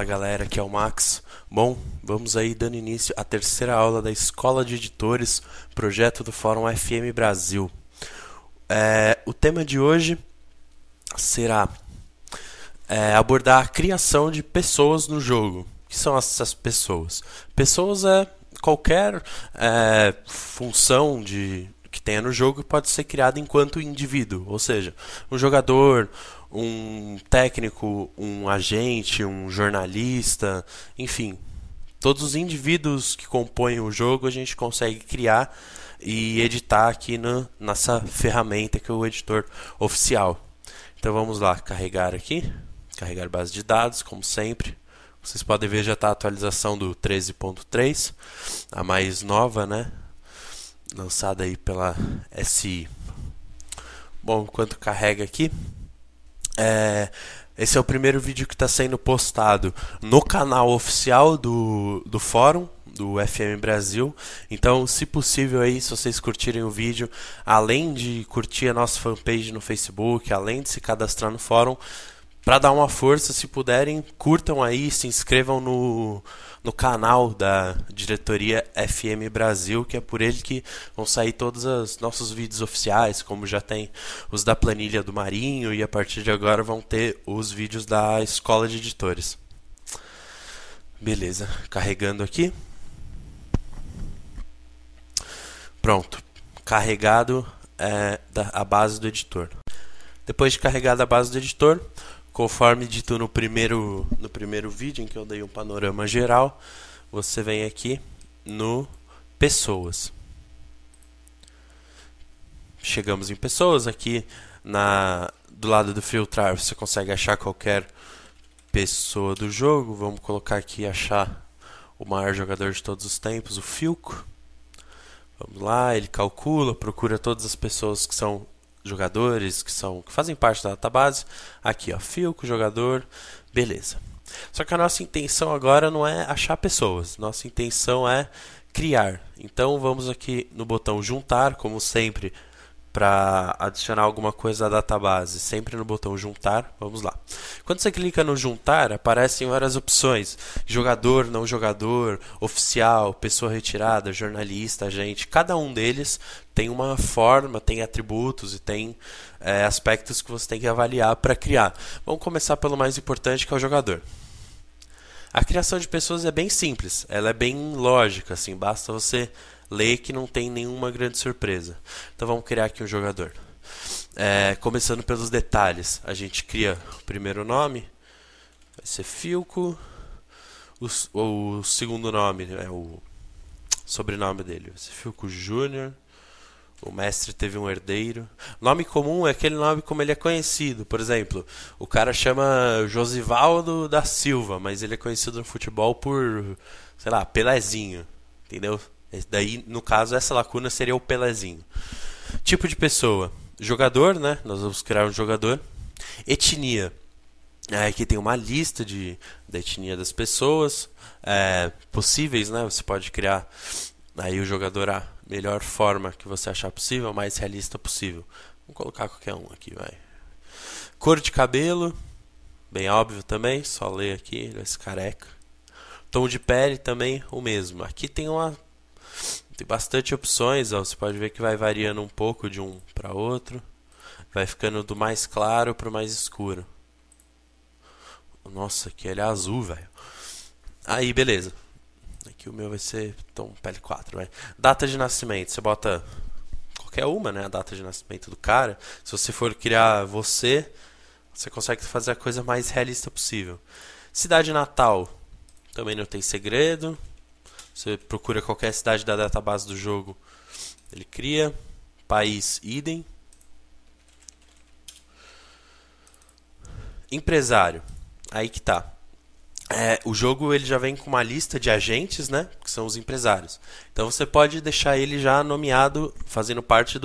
galera, aqui é o Max. Bom, vamos aí dando início à terceira aula da Escola de Editores, projeto do Fórum FM Brasil. O tema de hoje será abordar a criação de pessoas no jogo. O que são essas pessoas? Pessoas é qualquer função que tenha no jogo que pode ser criada enquanto indivíduo, ou seja, um jogador, um técnico, um agente, um jornalista, enfim, todos os indivíduos que compõem o jogo a gente consegue criar e editar aqui nessa ferramenta que é o editor oficial. Então vamos lá, carregar base de dados, como sempre. Vocês podem ver, já está a atualização do 13.3, a mais nova, né? Lançada aí pela SI. Bom, enquanto carrega aqui, esse é o primeiro vídeo que está sendo postado no canal oficial do fórum, do FM Brasil. Então, se possível aí, se vocês curtirem o vídeo, além de curtir a nossa fanpage no Facebook, além de se cadastrar no fórum, para dar uma força, se puderem, curtam aí, se inscrevam no canal da diretoria FM Brasil, que é por ele que vão sair todos os nossos vídeos oficiais, como já tem os da planilha do Marinho, e a partir de agora vão ter os vídeos da Escola de Editores. Beleza, carregando aqui. Pronto, carregado a base do editor. Depois de carregada a base do editor, conforme dito no primeiro vídeo, em que eu dei um panorama geral, você vem aqui no Pessoas. Chegamos em Pessoas, aqui do lado do filtrar você consegue achar qualquer pessoa do jogo. Vamos colocar aqui achar o maior jogador de todos os tempos, o Filco. Vamos lá, ele calcula, procura todas as pessoas que são jogadores que fazem parte da database. Aqui, ó, Filco, jogador, beleza. Só que a nossa intenção agora não é achar pessoas, nossa intenção é criar. Então vamos aqui no botão juntar, como sempre, para adicionar alguma coisa à database, sempre no botão juntar. Vamos lá. Quando você clica no juntar, aparecem várias opções: jogador, não jogador, oficial, pessoa retirada, jornalista, agente. Cada um deles tem uma forma, tem atributos e tem aspectos que você tem que avaliar para criar. Vamos começar pelo mais importante, que é o jogador. A criação de pessoas é bem simples, ela é bem lógica, assim, basta você ler que não tem nenhuma grande surpresa. Então vamos criar aqui um jogador. Começando pelos detalhes, a gente cria o primeiro nome, vai ser Filco. O segundo nome é o sobrenome dele, vai ser Filco Júnior. O mestre teve um herdeiro. Nome comum é aquele nome como ele é conhecido. Por exemplo, o cara chama Josivaldo da Silva, mas ele é conhecido no futebol por, sei lá, Pelezinho. Entendeu? Daí, no caso, essa lacuna seria o Pelezinho. Tipo de pessoa. Jogador, né? Nós vamos criar um jogador. Etnia. Aqui tem uma lista da etnia das pessoas possíveis, né? Você pode criar aí o jogador a melhor forma que você achar possível, mais realista possível. Vamos colocar qualquer um aqui, vai. Cor de cabelo, bem óbvio também, só ler aqui, esse careca. Tom de pele também o mesmo. Aqui tem bastante opções, ó. Você pode ver que vai variando um pouco de um para outro. Vai ficando do mais claro para o mais escuro. Nossa, aqui ele é azul, velho. Aí, beleza. Aqui o meu vai ser tom pele 4, vai. Data de nascimento, você bota qualquer uma, né? A data de nascimento do cara. Se você for criar você consegue fazer a coisa mais realista possível. Cidade natal, também não tem segredo. Você procura qualquer cidade da database do jogo, ele cria. País, idem. Empresário, aí que tá. O jogo ele já vem com uma lista de agentes, né, que são os empresários. Então você pode deixar ele já nomeado, fazendo parte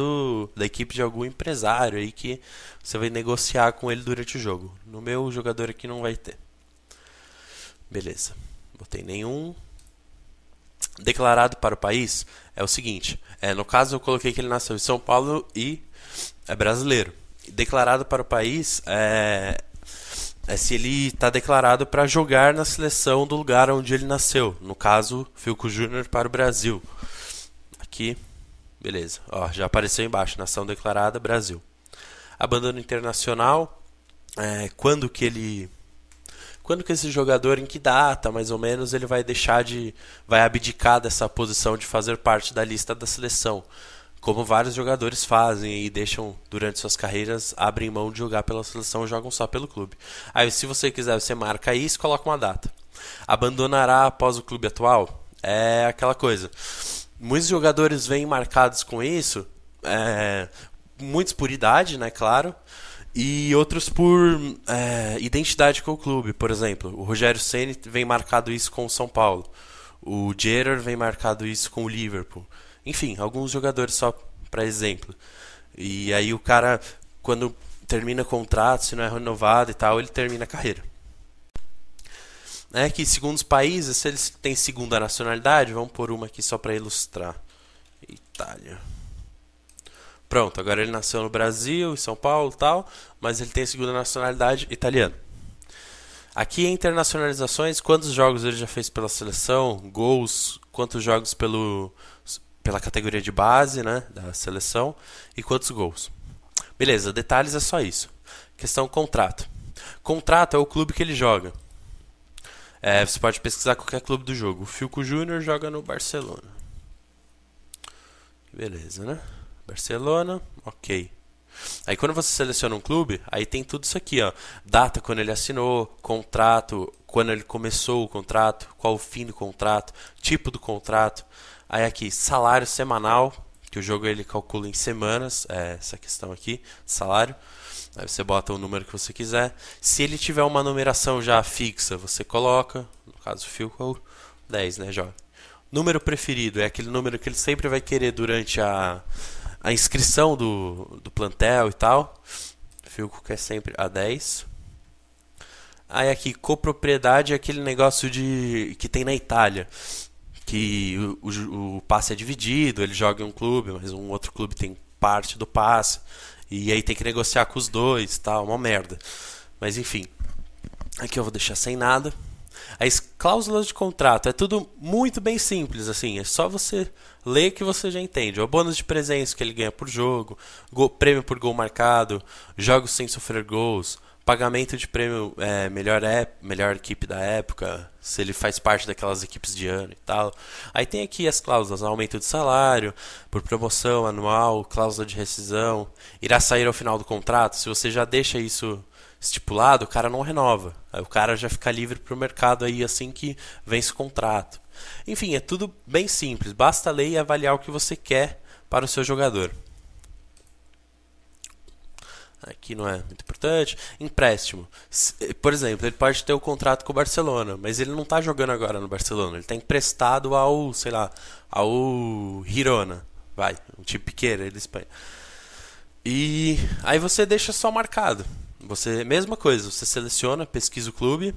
da equipe de algum empresário aí que você vai negociar com ele durante o jogo. No meu jogador aqui não vai ter. Beleza, botei nenhum. Declarado para o país é o seguinte, no caso eu coloquei que ele nasceu em São Paulo e é brasileiro. Declarado para o país é se ele está declarado para jogar na seleção do lugar onde ele nasceu. No caso, Filco Júnior para o Brasil. Aqui, beleza. Ó, já apareceu embaixo, nação declarada, Brasil. Abandono internacional, quando que esse jogador, em que data, mais ou menos, ele vai abdicar dessa posição de fazer parte da lista da seleção. Como vários jogadores fazem e deixam, durante suas carreiras, abrem mão de jogar pela seleção e jogam só pelo clube. Aí, se você quiser, você marca isso e coloca uma data. Abandonará após o clube atual? É aquela coisa. Muitos jogadores vêm marcados com isso, muitos por idade, né, claro, e outros por identidade com o clube. Por exemplo, o Rogério Ceni vem marcado isso com o São Paulo. O Gerrard vem marcado isso com o Liverpool. Enfim, alguns jogadores só para exemplo. E aí o cara, quando termina o contrato, se não é renovado e tal, ele termina a carreira. Que segundo os países, se eles têm segunda nacionalidade, vamos pôr uma aqui só para ilustrar. Itália. Pronto, agora ele nasceu no Brasil, em São Paulo e tal, mas ele tem segunda nacionalidade italiana. Aqui em internacionalizações, quantos jogos ele já fez pela seleção, gols, quantos jogos pela categoria de base, né, da seleção, e quantos gols. Beleza, detalhes é só isso. Questão contrato. Contrato é o clube que ele joga. Você pode pesquisar qualquer clube do jogo. O Filco Júnior joga no Barcelona. Beleza, né? Barcelona, ok. Aí quando você seleciona um clube, aí tem tudo isso aqui, ó. Data quando ele assinou, contrato, quando ele começou o contrato, qual o fim do contrato, tipo do contrato. Aí aqui, salário semanal, que o jogo ele calcula em semanas, essa questão aqui, salário. Aí você bota o número que você quiser. Se ele tiver uma numeração já fixa, você coloca, no caso o Filco 10, né, jovem? Número preferido é aquele número que ele sempre vai querer durante a inscrição do plantel e tal. Filco quer sempre a 10. Aí aqui, copropriedade é aquele negócio que tem na Itália, que o passe é dividido, ele joga em um clube, mas um outro clube tem parte do passe, e aí tem que negociar com os dois, tal, uma merda. Mas enfim, aqui eu vou deixar sem nada. As cláusulas de contrato é tudo muito bem simples, assim, é só você ler que você já entende. O bônus de presença que ele ganha por jogo, prêmio por gol marcado, jogos sem sofrer gols, pagamento de prêmio melhor equipe da época, se ele faz parte daquelas equipes de ano e tal. Aí tem aqui as cláusulas, aumento de salário, por promoção anual, cláusula de rescisão, irá sair ao final do contrato. Se você já deixa isso estipulado, o cara não renova. Aí o cara já fica livre para o mercado aí assim que vence o contrato. Enfim, é tudo bem simples. Basta ler e avaliar o que você quer para o seu jogador. Aqui não é muito importante. Empréstimo. Por exemplo, ele pode ter um contrato com o Barcelona, mas ele não está jogando agora no Barcelona. Ele está emprestado ao Girona. Um time pequeno aí da Espanha. E aí você deixa só marcado. Mesma coisa, você seleciona, pesquisa o clube,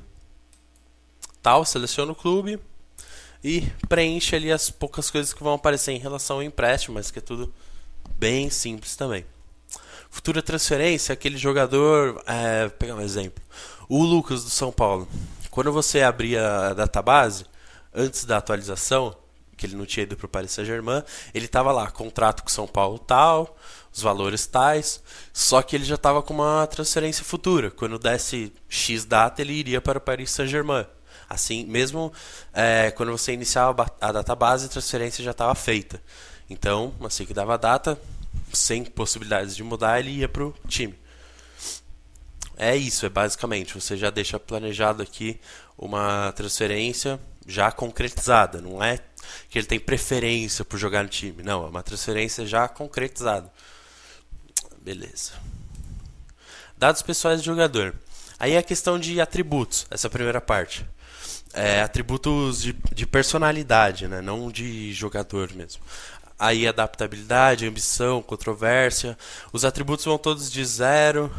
seleciona o clube e preenche ali as poucas coisas que vão aparecer em relação ao empréstimo, mas que é tudo bem simples também. Futura transferência, aquele jogador, vou pegar um exemplo, o Lucas do São Paulo. Quando você abria a database, antes da atualização, que ele não tinha ido para o Paris Saint-Germain, ele estava lá, contrato com São Paulo tal, os valores tais, só que ele já estava com uma transferência futura. Quando desse X data, ele iria para o Paris Saint-Germain. Assim, mesmo quando você iniciava a database, a transferência já estava feita. Então, assim que dava a data, sem possibilidades de mudar, ele ia para o time. É isso, basicamente. Você já deixa planejado aqui uma transferência já concretizada. Não é que ele tem preferência por jogar no time. Não, é uma transferência já concretizada. Beleza. Dados pessoais do jogador. Aí é a questão de atributos, essa primeira parte. Atributos de personalidade, né? Não de jogador mesmo. Aí adaptabilidade, ambição, controvérsia. Os atributos vão todos de 0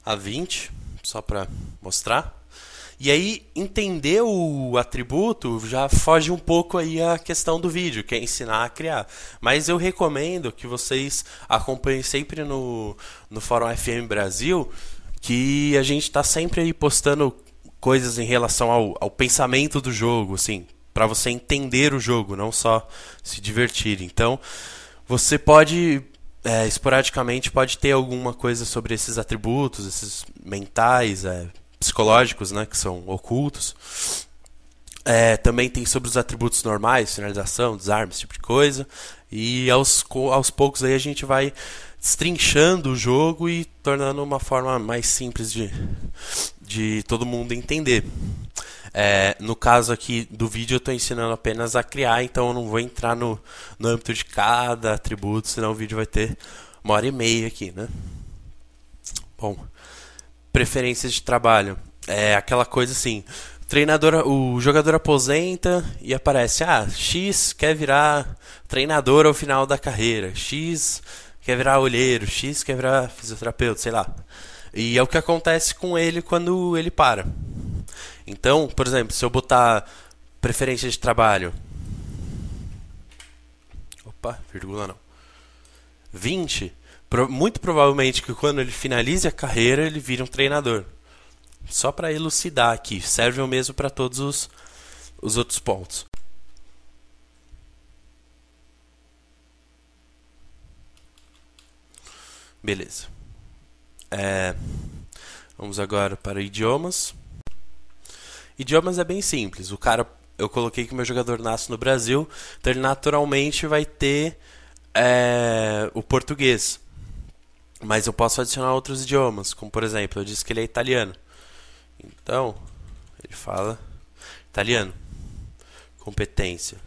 a 20, só para mostrar. E aí, entender o atributo já foge um pouco aí a questão do vídeo, que é ensinar a criar. Mas eu recomendo que vocês acompanhem sempre no Fórum FM Brasil que a gente está sempre aí postando coisas em relação ao pensamento do jogo, assim, para você entender o jogo, não só se divertir. Então, você pode, esporadicamente, pode ter alguma coisa sobre esses atributos, esses mentais, psicológicos, né, que são ocultos. Também tem sobre os atributos normais, finalização, desarme, esse tipo de coisa. E aos poucos aí a gente vai destrinchando o jogo e tornando uma forma mais simples de todo mundo entender. No caso aqui do vídeo eu estou ensinando apenas a criar, então eu não vou entrar no âmbito de cada atributo, senão o vídeo vai ter 1h30 aqui, né? Bom, preferências de trabalho. É aquela coisa assim, o jogador aposenta e aparece, X quer virar treinador ao final da carreira, X quer virar olheiro, X quer virar fisioterapeuta, sei lá. E é o que acontece com ele quando ele para. Então, por exemplo, se eu botar preferência de trabalho, vírgula não, 20, muito provavelmente que quando ele finalize a carreira ele vira um treinador. Só para elucidar aqui, serve o mesmo para todos os outros pontos. Beleza. Vamos agora para idiomas. Idiomas é bem simples. Eu coloquei que o meu jogador nasce no Brasil, então ele naturalmente vai ter o português. Mas eu posso adicionar outros idiomas, como por exemplo, eu disse que ele é italiano. Então, ele fala italiano. Competência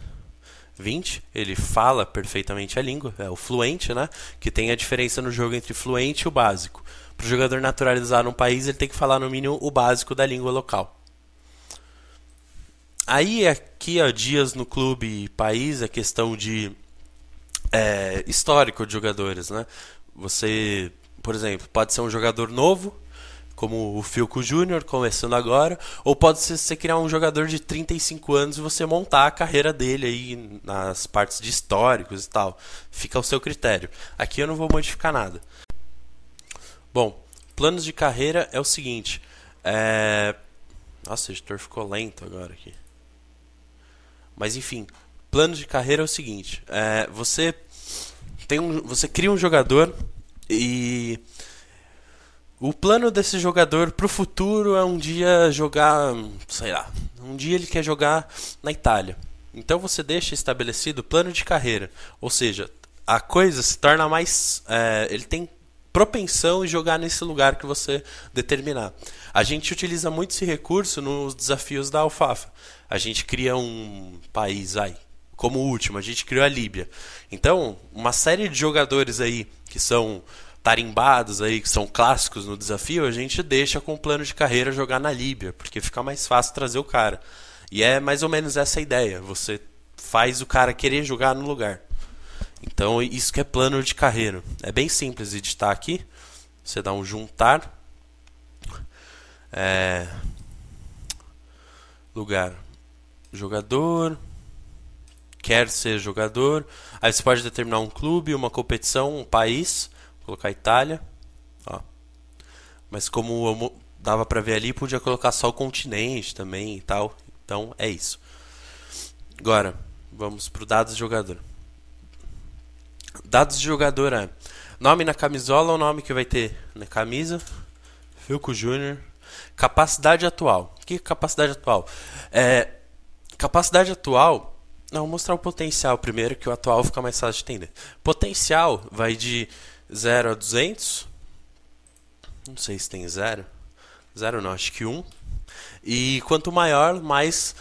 20, ele fala perfeitamente a língua, é o fluente, né? Que tem a diferença no jogo entre fluente e o básico. Para o jogador naturalizar num país, ele tem que falar no mínimo o básico da língua local. Aí aqui, dias no clube e país, é questão de histórico de jogadores, né? Você, por exemplo, pode ser um jogador novo, como o Filco Júnior, começando agora, ou pode ser você criar um jogador de 35 anos e você montar a carreira dele aí nas partes de históricos e tal. Fica ao seu critério. Aqui eu não vou modificar nada. Bom, planos de carreira é o seguinte. Nossa, o editor ficou lento agora aqui. Mas enfim, planos de carreira é o seguinte. Você cria um jogador e o plano desse jogador pro futuro é um dia jogar, sei lá, um dia ele quer jogar na Itália. Então você deixa estabelecido o plano de carreira, ou seja, a coisa se torna mais, ele tem propensão em jogar nesse lugar que você determinar. A gente utiliza muito esse recurso nos desafios da Alfafa. A gente cria um país como o último, a gente criou a Líbia. Então, uma série de jogadores aí que são tarimbados aí, que são clássicos no desafio, a gente deixa com o plano de carreira jogar na Líbia, porque fica mais fácil trazer o cara. E é mais ou menos essa a ideia, você faz o cara querer jogar no lugar. Então isso que é plano de carreira. É bem simples editar aqui, você dá um juntar, lugar, jogador, quer ser jogador, aí você pode determinar um clube, uma competição, um país, colocar Itália, mas como dava pra ver ali, podia colocar só o continente também e tal, então é isso. Agora, vamos pro dados de jogador. Dados de jogador é nome na camisola, o nome que vai ter na camisa, Filco Júnior, capacidade atual. O que é capacidade atual? Capacidade atual, vou mostrar o potencial primeiro, que o atual fica mais fácil de entender. Potencial vai de 0 a 200. Não sei se tem 0. 0 não, acho que 1. E quanto maior, mais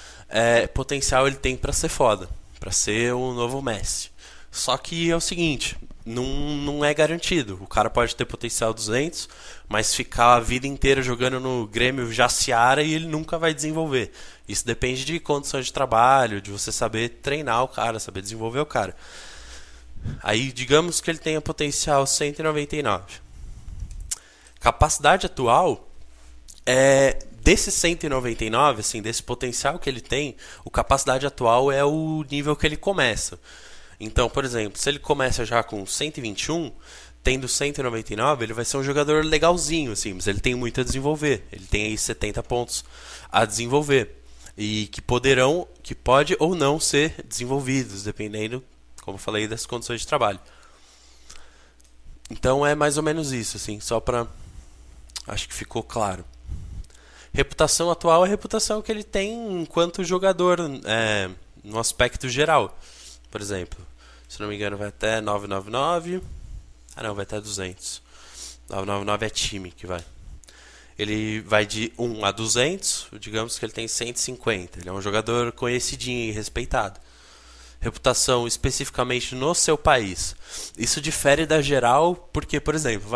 potencial ele tem para ser foda. Para ser o novo Messi. Só que é o seguinte, não é garantido. O cara pode ter potencial 200, mas ficar a vida inteira jogando no Grêmio Jaciara e ele nunca vai desenvolver. Isso depende de condições de trabalho, de você saber treinar o cara, saber desenvolver o cara. Aí, digamos que ele tenha potencial 199. Capacidade atual desse 199, assim, desse potencial que ele tem, o capacidade atual é o nível que ele começa. Então, por exemplo, se ele começa já com 121, tendo 199, ele vai ser um jogador legalzinho, assim, mas ele tem muito a desenvolver. Ele tem aí 70 pontos a desenvolver. E que pode ou não ser desenvolvidos, dependendo, como eu falei, das condições de trabalho. Então é mais ou menos isso, assim, só pra... Acho que ficou claro. Reputação atual é a reputação que ele tem enquanto jogador, no aspecto geral. Por exemplo, se não me engano vai até 999. Ah não, vai até 200. 999 é time que vai. Ele vai de 1 a 200, digamos que ele tem 150. Ele é um jogador conhecidinho e respeitado. Reputação especificamente no seu país. Isso difere da geral porque, por exemplo,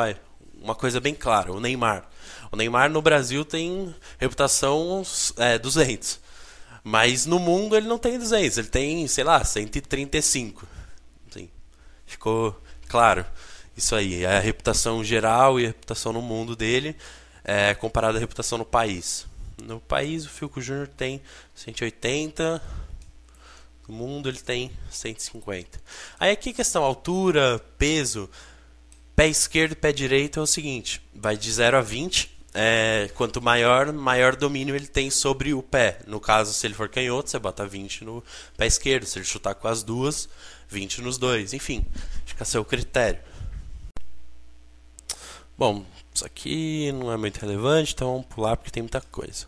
uma coisa bem clara, o Neymar. O Neymar no Brasil tem reputação 200. Mas no mundo ele não tem 200, ele tem, sei lá, 135. Sim, ficou claro. Isso aí, é a reputação geral e a reputação no mundo dele comparada à reputação no país. No país o Fiuk Júnior tem 180, no mundo ele tem 150. Aí aqui a questão altura, peso, pé esquerdo e pé direito é o seguinte, vai de 0 a 20. Quanto maior domínio ele tem sobre o pé. No caso, se ele for canhoto, você bota 20 no pé esquerdo. Se ele chutar com as duas, 20 nos dois. Enfim, fica a seu critério. Bom, isso aqui não é muito relevante, então vamos pular porque tem muita coisa.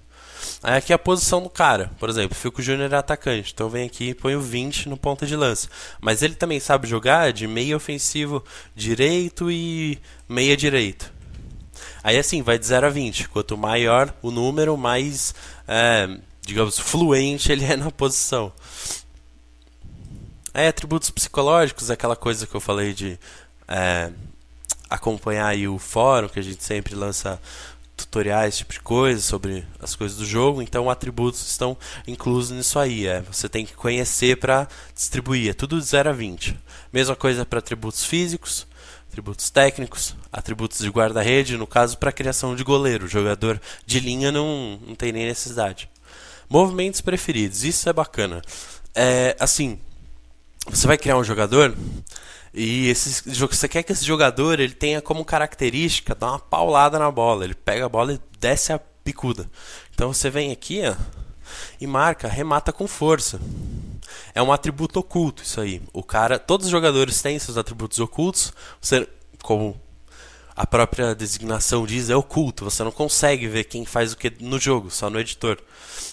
Aí aqui é a posição do cara. Por exemplo, o Fiuk Júnior é atacante, então vem aqui e põe o 20 no ponta de lança. Mas ele também sabe jogar de meia ofensivo direito e meia direito. Aí assim, vai de 0 a 20. Quanto maior o número, mais, digamos, fluente ele é na posição. Aí atributos psicológicos, aquela coisa que eu falei de acompanhar aí o fórum, que a gente sempre lança tutoriais, esse tipo de coisa, sobre as coisas do jogo. Então atributos estão inclusos nisso aí. Você tem que conhecer para distribuir. É tudo de 0 a 20. Mesma coisa para atributos físicos, atributos técnicos, atributos de guarda-rede, no caso para criação de goleiro. O jogador de linha não tem nem necessidade. Movimentos preferidos, isso é bacana. Assim, você vai criar um jogador e você quer que esse jogador ele tenha como característica dar uma paulada na bola. Ele pega a bola e desce a picuda. Então você vem aqui e marca, remata com força. É um atributo oculto isso aí. Todos os jogadores têm seus atributos ocultos. Como a própria designação diz, é oculto. Você não consegue ver quem faz o que no jogo, só no editor.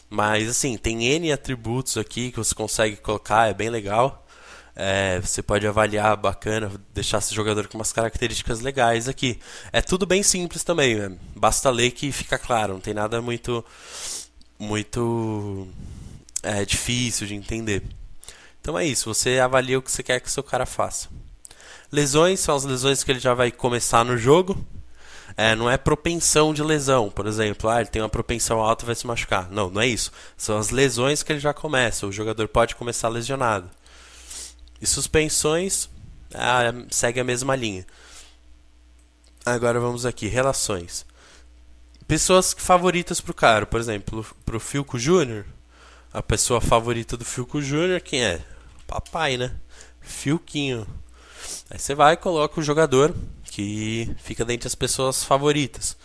Mas assim, tem N atributos aqui que você consegue colocar, é bem legal. Você pode avaliar, bacana, deixar esse jogador com umas características legais aqui. É tudo bem simples também, né? Basta ler que fica claro, não tem nada muito difícil de entender. Então é isso, você avalia o que você quer que o seu cara faça. Lesões são as lesões que ele já vai começar no jogo. Não é propensão de lesão, por exemplo, ele tem uma propensão alta e vai se machucar. Não é isso. São as lesões que ele já começa, o jogador pode começar lesionado. E suspensões, segue a mesma linha. Agora vamos aqui, relações. Pessoas favoritas pro cara, por exemplo, pro Fiuk Júnior, a pessoa favorita do Fiuk Júnior, quem é? Papai, né? Fiuquinho. Aí você vai e coloca o jogador que fica dentre as pessoas favoritas.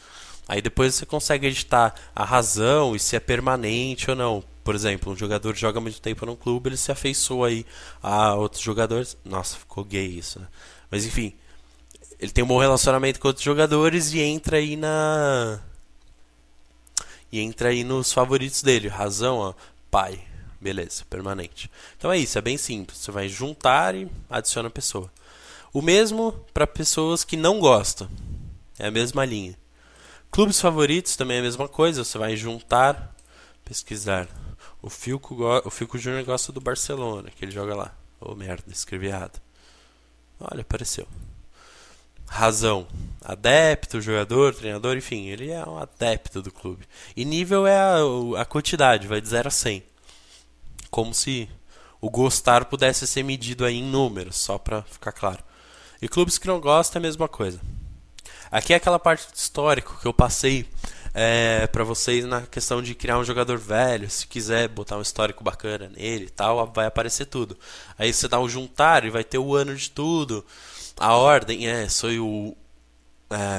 Aí depois você consegue editar a razão e se é permanente ou não. Por exemplo, um jogador joga muito tempo num clube, ele se afeiçoa aí a outros jogadores. Nossa, ficou gay isso, né? Mas enfim, ele tem um bom relacionamento com outros jogadores e entra aí nos favoritos dele. Razão, pai. Beleza, permanente. Então é isso, é bem simples. Você vai juntar e adiciona a pessoa. O mesmo para pessoas que não gostam. É a mesma linha. Clubes favoritos também é a mesma coisa. Você vai juntar, pesquisar. O Fiuk Júnior gosta do Barcelona, que ele joga lá. Merda, escrevi errado. Olha, apareceu. Razão. Adepto, jogador, treinador, enfim. Ele é um adepto do clube. E nível é a quantidade, vai de 0 a 100. Como se o gostar pudesse ser medido aí em números, só para ficar claro. E clubes que não gostam é a mesma coisa. Aqui é aquela parte do histórico que eu passei para vocês na questão de criar um jogador velho. Se quiser botar um histórico bacana nele e tal, vai aparecer tudo. Aí você dá o juntar e vai ter o ano de tudo. A ordem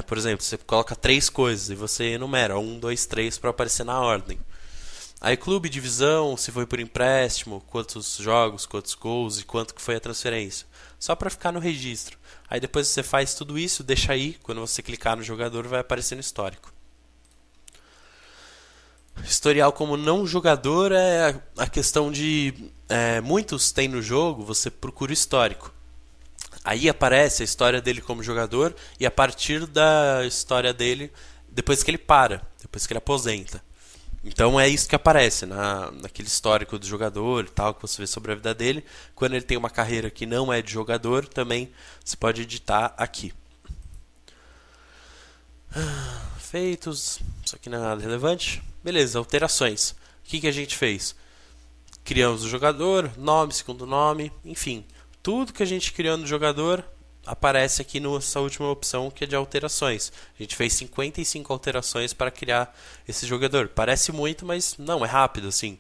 por exemplo, você coloca 3 coisas e você enumera 1, 2, 3 para aparecer na ordem. Aí clube, divisão, se foi por empréstimo, quantos jogos, quantos gols e quanto que foi a transferência. Só para ficar no registro. Aí depois você faz tudo isso, deixa aí, quando você clicar no jogador vai aparecer no histórico. Historial como não jogador é a questão de muitos tem no jogo, você procura o histórico. Aí aparece a história dele como jogador e a partir da história dele, depois que ele para, depois que ele aposenta. Então é isso que aparece naquele histórico do jogador e tal, que você vê sobre a vida dele. Quando ele tem uma carreira que não é de jogador, também você pode editar aqui. Feitos, isso aqui não é nada relevante. Beleza, alterações. O que a gente fez? Criamos o jogador, nome, segundo nome, enfim. Tudo que a gente criou no jogador aparece aqui nessa última opção que é de alterações. A gente fez 55 alterações para criar esse jogador. Parece muito, mas não, é rápido assim.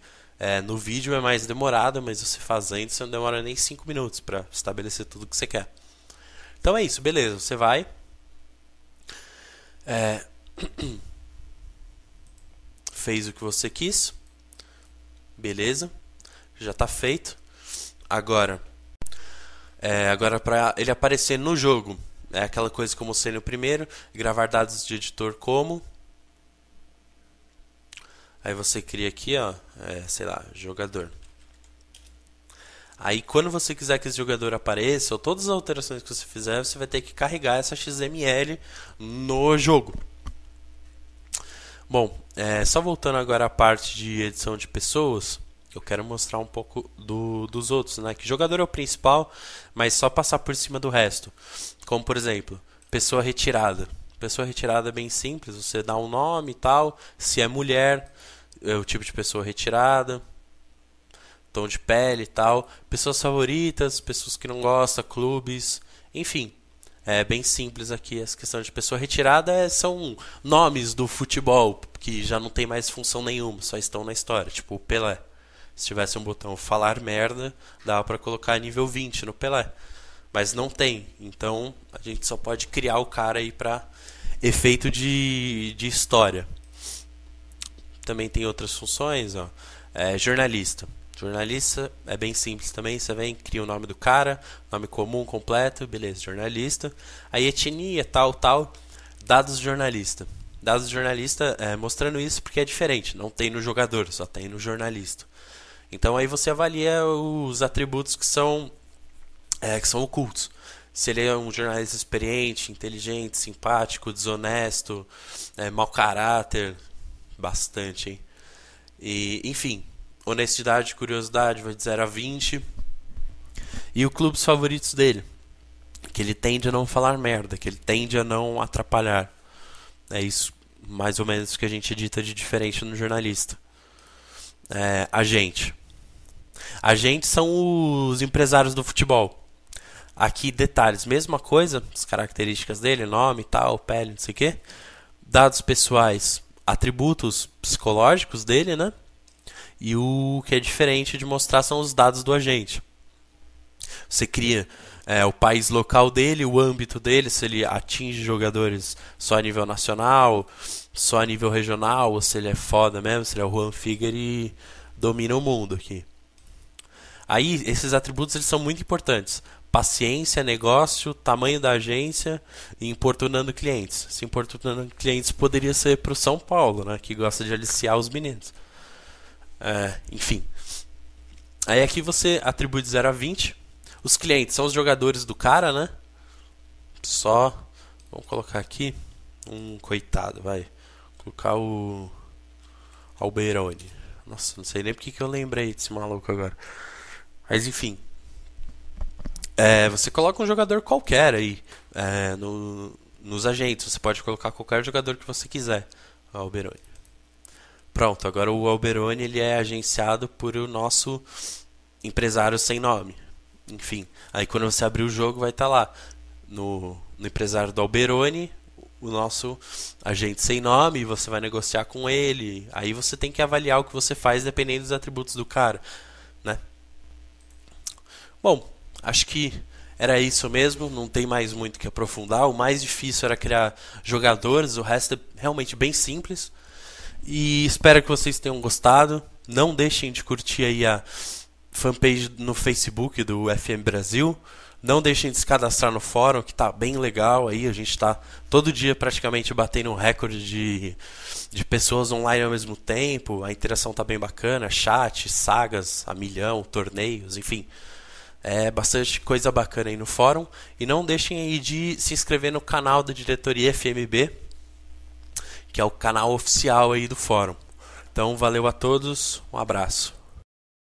No vídeo é mais demorado, mas você fazendo você não demora nem 5 minutos para estabelecer tudo que você quer. Então é isso, beleza. Você vai. Fez o que você quis. Beleza. Já está feito. Agora para ele aparecer no jogo, é aquela coisa como ser no primeiro, gravar dados de editor como. Aí você cria aqui, ó, sei lá, jogador. Aí quando você quiser que esse jogador apareça, ou todas as alterações que você fizer, você vai ter que carregar essa XML no jogo. Bom, só voltando agora à parte de edição de pessoas, eu quero mostrar um pouco dos outros, né? Que jogador é o principal, mas só passar por cima do resto. Como, por exemplo, pessoa retirada. Pessoa retirada é bem simples, você dá um nome e tal. Se é mulher, é o tipo de pessoa retirada. Tom de pele e tal. Pessoas favoritas, pessoas que não gostam, clubes. Enfim, é bem simples aqui essa questão de pessoa retirada. São nomes do futebol que já não tem mais função nenhuma, só estão na história. Tipo o Pelé. Se tivesse um botão falar merda, dava para colocar nível 20 no Pelé. Mas não tem. Então a gente só pode criar o cara aí para efeito de história. Também tem outras funções. Ó. Jornalista. Jornalista é bem simples também. Você vem, cria o nome do cara, nome comum, completo, beleza, jornalista. Aí etnia, tal. Dados do jornalista. Dados do jornalista mostrando isso porque é diferente. Não tem no jogador, só tem no jornalista. Então aí você avalia os atributos que são ocultos. Se ele é um jornalista experiente, inteligente, simpático, desonesto, mau caráter, bastante, hein? E, enfim, honestidade e curiosidade vai de 0 a 20. E os clubes favoritos dele, que ele tende a não falar merda, que ele tende a não atrapalhar. É isso mais ou menos que a gente edita de diferente no jornalista. Agente. Agentes são os empresários do futebol. Aqui detalhes, mesma coisa, as características dele, nome, tal, pele, não sei o que. Dados pessoais, atributos psicológicos dele, né? E o que é diferente de mostrar são os dados do agente. Você cria o país local dele, o âmbito dele, se ele atinge jogadores só a nível nacional, só a nível regional, ou se ele é foda mesmo, se ele é o Juan Figueiredo e domina o mundo aqui. Aí, esses atributos eles são muito importantes. Paciência, negócio, tamanho da agência e importunando clientes. Se importunando clientes poderia ser para o São Paulo, né, que gosta de aliciar os meninos. Enfim. Aí aqui você atribui de 0 a 20. Os clientes são os jogadores do cara, né? Vamos colocar aqui um coitado, vai. Vou colocar o Alberoni. Nossa, não sei nem porque que eu lembrei desse maluco agora. Mas enfim. Você coloca um jogador qualquer aí nos agentes. Você pode colocar qualquer jogador que você quiser. O Alberoni. Pronto, agora o Alberoni ele é agenciado por o nosso empresário sem nome. Enfim, aí quando você abrir o jogo vai estar lá no empresário do Alberoni o nosso agente sem nome, você vai negociar com ele. Aí você tem que avaliar o que você faz dependendo dos atributos do cara, né? Bom, acho que era isso mesmo, não tem mais muito o que aprofundar. O mais difícil era criar jogadores, o resto é realmente bem simples. E espero que vocês tenham gostado. Não deixem de curtir aí a fanpage no Facebook do FM Brasil. Não deixem de se cadastrar no fórum, que tá bem legal aí. A gente tá todo dia praticamente batendo um recorde de pessoas online ao mesmo tempo. A interação tá bem bacana, chat, sagas a milhão, torneios, enfim. É bastante coisa bacana aí no fórum. E não deixem aí de se inscrever no canal da diretoria FMB, que é o canal oficial aí do fórum. Então valeu a todos, um abraço.